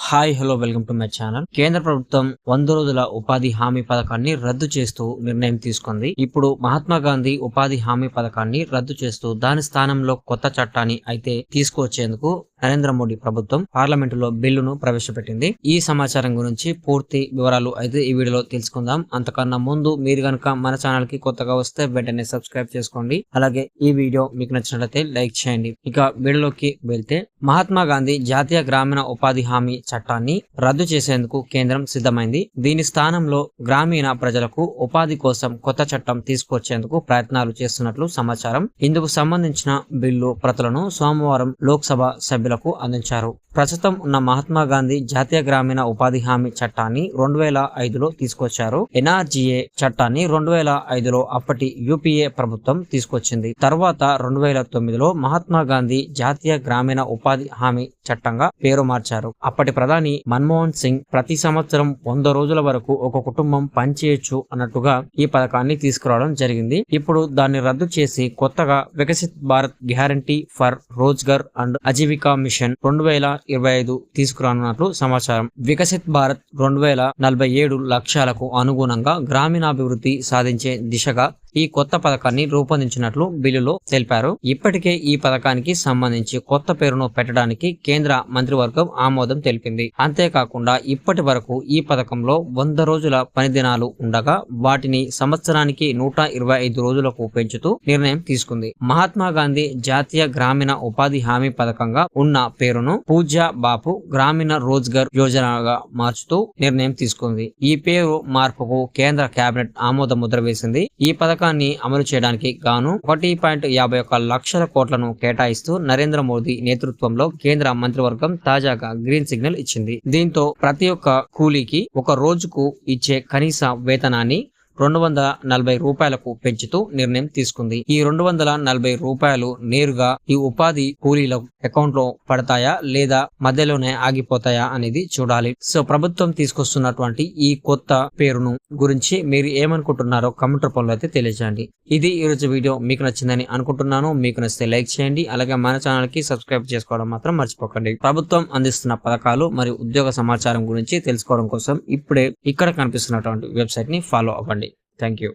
Hi hello welcome to my channel. కేంద్ర ప్రభుత్వం 100 రోజుల ఉపాధి హామీ పథకాన్ని రద్దు చేస్తూ నిర్ణయం తీసుకుంది. ఇప్పుడు మహాత్మా గాంధీ ఉపాధి హామీ పథకాన్ని రద్దు చేస్తూ దాని స్థానంలో కొత్త చట్టాన్ని అయితే తీసుకువచ్చేందుకు నరేంద్ర మోడీ ప్రభుత్వం పార్లమెంటులో బిల్లును ప్రవేశపెట్టింది. ఈ సమాచారం గురించి పూర్తి వివరాలు అయితే ఈ వీడియోలో తెలుసుకుందాం. అంతకన్నా ముందు మీరు గనుక మన ఛానల్ కి కొత్తగా వస్తే వెంటనే సబ్స్క్రైబ్ చేసుకోండి. అలాగే ఈ వీడియో మీకు నచ్చినట్లయితే లైక్ చేయండి. ఇక వీడియోలోకి వెళ్తే మహాత్మా గాంధీ జాతీయ గ్రామీణ ఉపాధి హామీ చట్టాన్ని రద్దు చేసేందుకు కేంద్రం సిద్ధమైంది. దీని స్థానంలో గ్రామీణ ప్రజలకు ఉపాధి కోసం కొత్త చట్టం తీసుకొచ్చేందుకు ప్రయత్నాలు చేస్తున్నట్లు సమాచారం. ఇందుకు సంబంధించిన బిల్లు ప్రతులను సోమవారం లోక్సభ సభ్యులకు అందించారు. ప్రస్తుతం ఉన్న మహాత్మా గాంధీ జాతీయ గ్రామీణ ఉపాధి హామీ చట్టాన్ని 2005లో తీసుకొచ్చారు. ఎన్ఆర్జీఏ చట్టాన్ని 2005లో అప్పటి యూపీఏ ప్రభుత్వం తీసుకొచ్చింది. తర్వాత 2009లో మహాత్మా గాంధీ జాతీయ గ్రామీణ ఉపాధి హామీ చట్టంగా పేరు మార్చారు. అప్పటి ప్రధాని మన్మోహన్ సింగ్ ప్రతి సంవత్సరం 100 రోజుల వరకు ఒక కుటుంబం పనిచేయొచ్చు అన్నట్టుగా ఈ పథకాన్ని తీసుకురావడం జరిగింది. ఇప్పుడు దాన్ని రద్దు చేసి కొత్తగా Viksit Bharat guarantee for Rozgar and Ajeevika mission 2025 తీసుకురానున్నట్లు సమాచారం. వికసిత్ భారత్ 2047 లక్ష్యాలకు అనుగుణంగా గ్రామీణాభివృద్ధి సాధించే దిశగా ఈ కొత్త పథకాన్ని రూపొందించినట్లు బిల్లులో తెలిపారు. ఇప్పటికే ఈ పథకానికి సంబంధించి కొత్త పేరును పెట్టడానికి కేంద్ర మంత్రివర్గం ఆమోదం తెలిపింది. అంతేకాకుండా ఇప్పటి వరకు ఈ పథకంలో 100 రోజుల పని దినాలు ఉండగా వాటిని సంవత్సరానికి 125 రోజులకు పెంచుతూ నిర్ణయం తీసుకుంది. మహాత్మా గాంధీ జాతీయ గ్రామీణ ఉపాధి హామీ పథకంగా ఉన్న పేరును పూజ్య బాపు గ్రామీణ రోజ్గర్ యోజనగా మార్చుతూ నిర్ణయం తీసుకుంది. ఈ పేరు మార్పుకు కేంద్ర కేబినెట్ ఆమోద ముద్ర వేసింది. ఈ పథకాన్ని అమలు చేయడానికి గాను 1.51 లక్షల కోట్లను కేటాయిస్తూ నరేంద్ర మోదీ నేతృత్వంలో కేంద్ర మంత్రివర్గం తాజాగా గ్రీన్ సిగ్నల్ ఇచ్చింది. దీంతో ప్రతి ఒక్క కూలీకి ఒక రోజుకు ఇచ్చే కనీస వేతనాన్ని 240 రూపాయలకు పెంచుతూ నిర్ణయం తీసుకుంది. ఈ 240 రూపాయలు నేరుగా ఈ ఉపాధి కూలీల అకౌంట్ లో పడతాయా లేదా మధ్యలోనే ఆగిపోతాయా అనేది చూడాలి. సో ప్రభుత్వం తీసుకొస్తున్నటువంటి ఈ కొత్త పేరును గురించి మీరు ఏమనుకుంటున్నారో కామెంట్ రూపంలో అయితే తెలియజేయండి. ఇది ఈ రోజు వీడియో మీకు నచ్చిందని అనుకుంటున్నాను. మీకు నచ్చితే లైక్ చేయండి. అలాగే మన ఛానల్ కి సబ్స్క్రైబ్ చేసుకోవడం మాత్రం మర్చిపోకండి. ప్రభుత్వం అందిస్తున్న పథకాలు మరియు ఉద్యోగ సమాచారం గురించి తెలుసుకోవడం కోసం ఇప్పుడే ఇక్కడ కనిపిస్తున్నటువంటి వెబ్సైట్ ని ఫాలో అవ్వండి. Thank you.